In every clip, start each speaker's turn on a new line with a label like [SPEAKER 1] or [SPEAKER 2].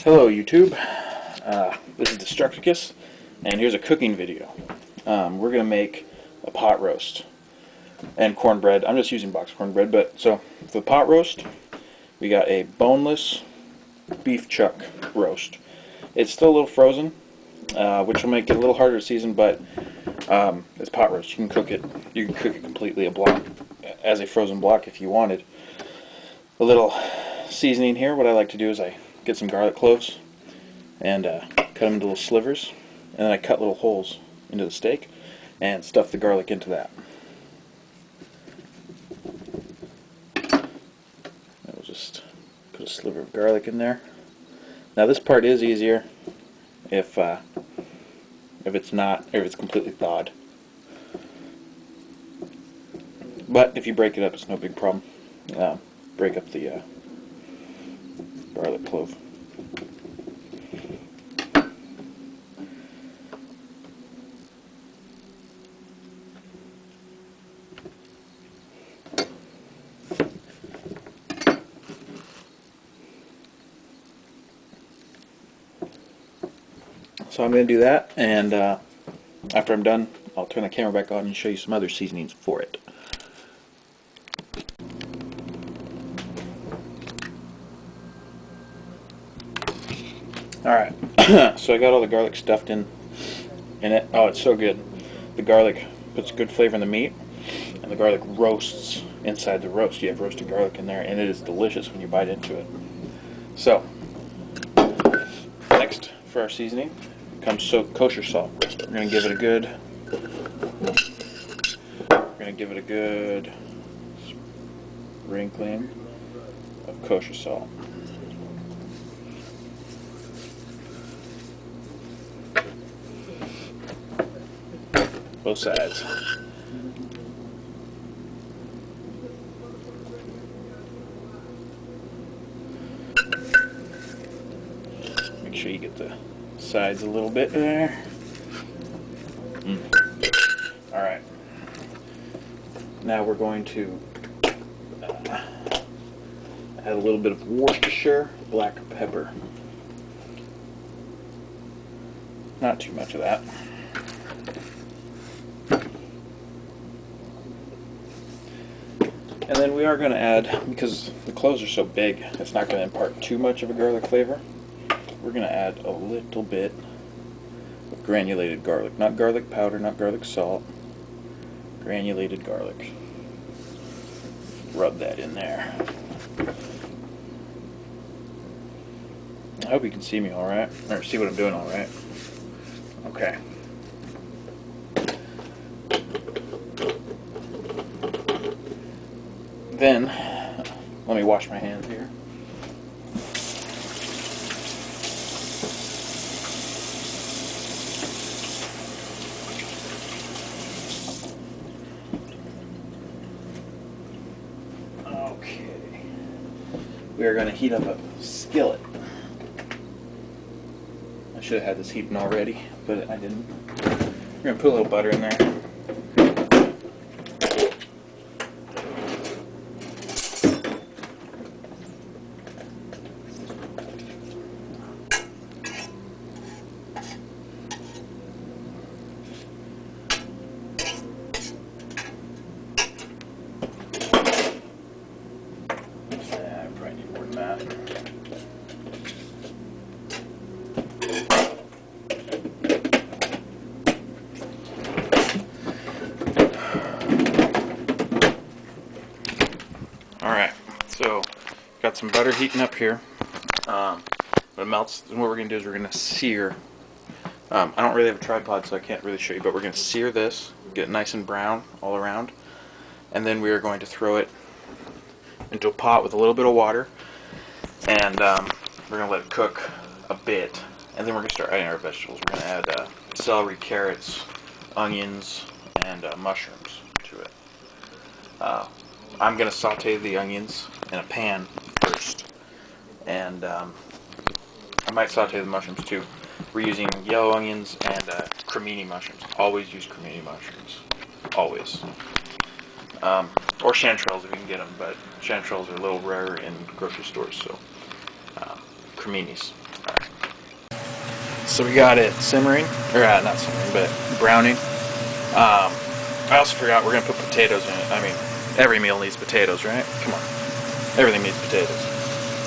[SPEAKER 1] Hello YouTube, this is Destructicus, and here's a cooking video. We're going to make a pot roast and cornbread. I'm just using box cornbread, but so for the pot roast, we got a boneless beef chuck roast. It's still a little frozen, which will make it a little harder to season, but it's pot roast. You can cook it. You can cook it completely a block, as a frozen block if you wanted. A little seasoning here. What I like to do is I get some garlic cloves and cut them into little slivers, and then I cut little holes into the steak and stuff the garlic into that. I'll just put a sliver of garlic in there. Now this part is easier if it's completely thawed. But if you break it up, it's no big problem. Break up the garlic clove. So I'm going to do that, and after I'm done, I'll turn the camera back on and show you some other seasonings for it. Alright, so I got all the garlic stuffed in it. Oh, it's so good. The garlic puts good flavor in the meat, and the garlic roasts inside the roast. You have roasted garlic in there, and it is delicious when you bite into it. So, next for our seasoning comes soaked kosher salt. We're going to give it a good sprinkling of kosher salt. Both sides. Make sure you get the sides a little bit there. Alright. Now we're going to add a little bit of Worcestershire black pepper. Not too much of that. And then we are going to add, because the cloves are so big, it's not going to impart too much of a garlic flavor. We're going to add a little bit of granulated garlic. Not garlic powder, not garlic salt. Granulated garlic. Rub that in there. I hope you can see me alright, or see what I'm doing alright. Okay. Then, let me wash my hands here. Okay. We are going to heat up a skillet. I should have had this heating already, but I didn't. We're going to put a little butter in there. Alright, so got some butter heating up here. When it melts, and what we're going to do is we're going to sear. I don't really have a tripod, so I can't really show you, but we're going to sear this, get it nice and brown all around, and then we are going to throw it into a pot with a little bit of water, and we're going to let it cook a bit, and then we're going to start adding our vegetables. We're going to add celery, carrots, onions, and mushrooms to it. I'm going to saute the onions in a pan first, and I might saute the mushrooms too. We're using yellow onions and cremini mushrooms. Always use cremini mushrooms. Always. Or chanterelles if you can get them, but chanterelles are a little rarer in grocery stores, so creminis. Alright. So we got it simmering, or not simmering, but browning. I also forgot we're gonna put potatoes in it. I mean, every meal needs potatoes, right? Come on, everything needs potatoes.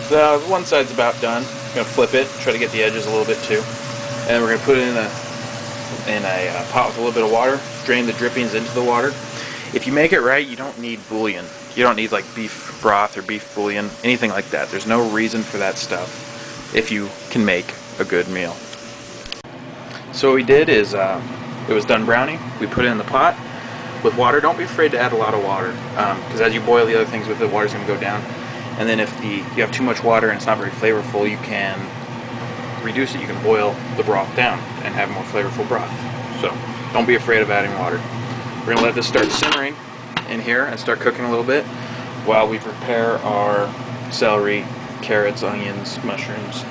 [SPEAKER 1] So one side's about done. I'm gonna flip it, try to get the edges a little bit too, and we're gonna put it in a pot with a little bit of water. Drain the drippings into the water. If you make it right, you don't need bouillon. You don't need like beef broth or beef bouillon, anything like that. There's no reason for that stuff if you can make a good meal. So what we did is, it was done browning. We put it in the pot with water. Don't be afraid to add a lot of water, because as you boil the other things with it, the water's going to go down. And then if you have too much water and it's not very flavorful, you can reduce it. You can boil the broth down and have more flavorful broth. So don't be afraid of adding water. We're going to let this start simmering in here and start cooking a little bit while we prepare our celery, carrots, onions, mushrooms,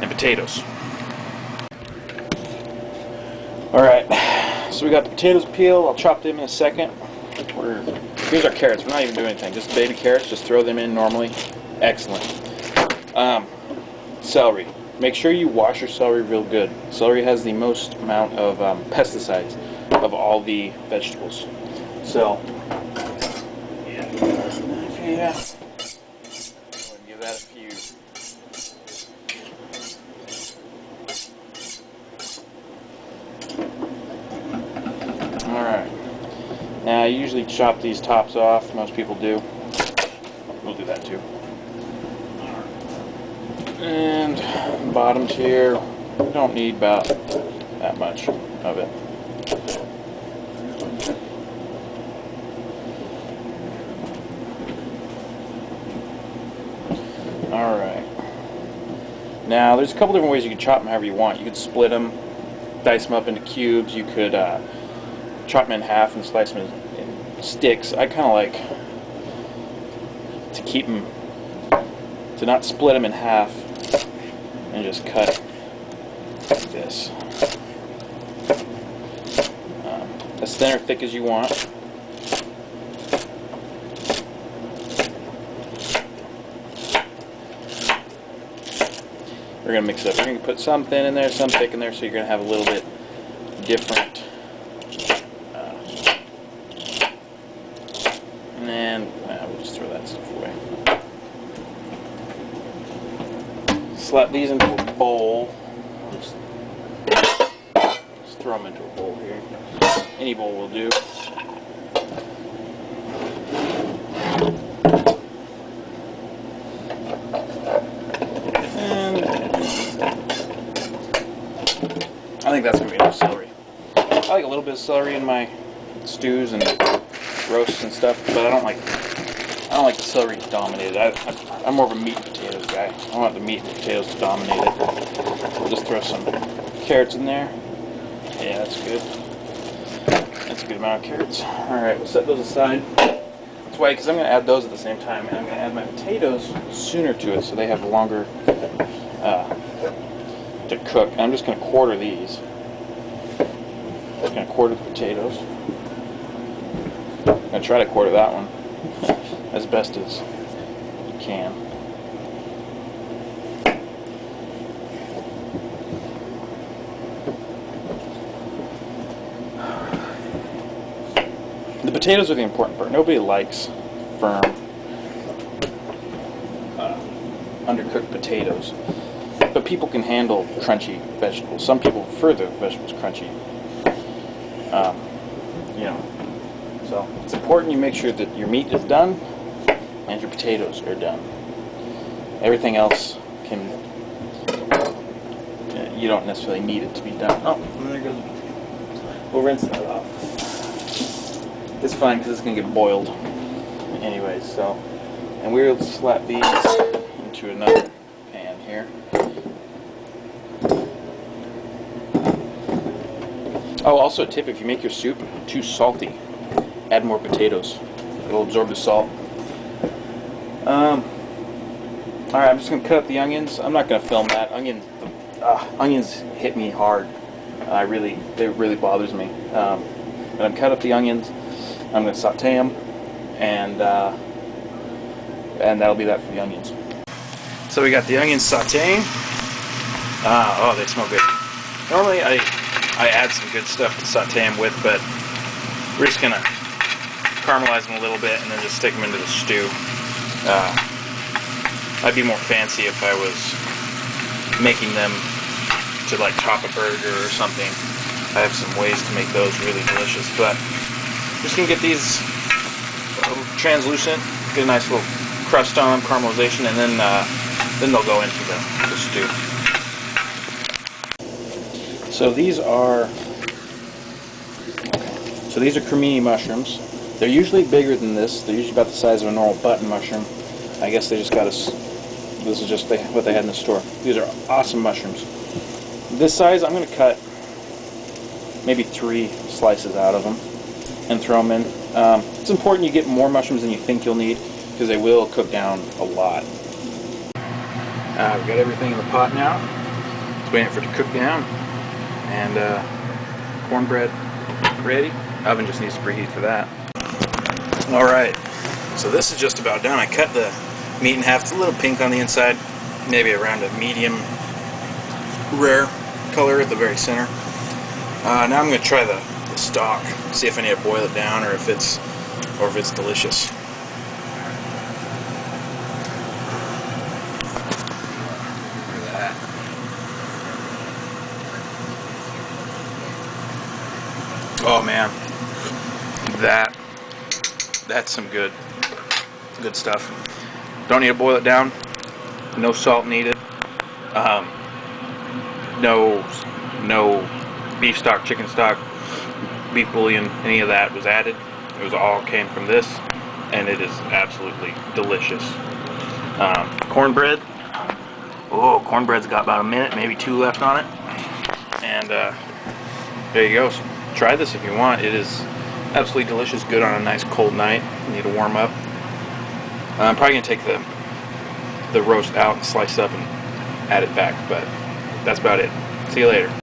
[SPEAKER 1] and potatoes. Alright, so we got the potatoes peeled. I'll chop them in a second. Here's our carrots. We're not even doing anything. Just baby carrots. Just throw them in normally. Excellent. Celery. Make sure you wash your celery real good. Celery has the most amount of pesticides of all the vegetables. So, yeah. Give that a few. Alright. Now, I usually chop these tops off. Most people do. We'll do that too. And bottoms here, we don't need about that much of it. Alright. Now, there's a couple different ways you can chop them however you want. You could split them, dice them up into cubes. You could chop them in half and slice them in sticks. I kind of like to keep them, to not split them in half and just cut like this. As thin or thick as you want. We're going to mix it up. We're going to put some thin in there, some thick in there, so you're going to have a little bit different. And we'll just throw that stuff away. Slap these into a bowl. Just throw them into a bowl here. Any bowl will do. And I think that's going to be enough celery. I like a little bit of celery in my stews and roasts and stuff, but I don't like the celery to dominate it. I'm more of a meat and potatoes guy. I want the meat and potatoes to dominate it. We'll just throw some carrots in there. Yeah, that's good. That's a good amount of carrots. Alright, we'll set those aside. That's why, because I'm going to add those at the same time, and I'm going to add my potatoes sooner to it so they have longer to cook. And I'm just going to quarter these. I'm going to quarter the potatoes. I'm going to try to quarter that one as best as you can. The potatoes are the important part. Nobody likes firm, undercooked potatoes, but people can handle crunchy vegetables. Some people prefer the vegetables crunchy. You know, so it's important you make sure that your meat is done and your potatoes are done. Everything else can, you don't necessarily need it to be done. Oh, there goes. We'll rinse that off. It's fine because it's going to get boiled anyways, so. And we'll slap these into another pan here. Oh, also a tip, if you make your soup too salty, add more potatoes. It'll absorb the salt. Alright, I'm just going to cut up the onions. I'm not going to film that. Onions hit me hard. It really bothers me. But I'm cut up the onions. I'm going to saute them, and that'll be that for the onions. So we got the onions sauteing. Oh, they smell good. Normally I add some good stuff to saute them with, but we're just gonna caramelize them a little bit and then just stick them into the stew. I'd be more fancy if I was making them to like top a burger or something. I have some ways to make those really delicious, but just gonna get these translucent, get a nice little crust on them, caramelization, and then they'll go into the stew. So these are cremini mushrooms. They're usually bigger than this. They're usually about the size of a normal button mushroom. I guess they just got us. This is just what they had in the store. These are awesome mushrooms. This size, I'm going to cut maybe 3 slices out of them and throw them in. It's important you get more mushrooms than you think you'll need because they will cook down a lot. We've got everything in the pot now. Just waiting for it to cook down. And cornbread ready. Oven just needs to preheat for that. Alright, so this is just about done. I cut the meat in half. It's a little pink on the inside, maybe around a medium rare color at the very center. Now I'm going to try the stock, see if I need to boil it down or if it's delicious. Look at that. Oh man, that's some good stuff. Don't need to boil it down. No salt needed. No beef stock, chicken stock, beef bouillon, any of that was added. It was all came from this, and it is absolutely delicious. Cornbread. Oh, cornbread's got about a minute, maybe 2 left on it. And there you go. So try this if you want. It is absolutely delicious. Good on a nice cold night. You need to warm up. I'm probably gonna take the roast out and slice up and add it back, but that's about it. See you later.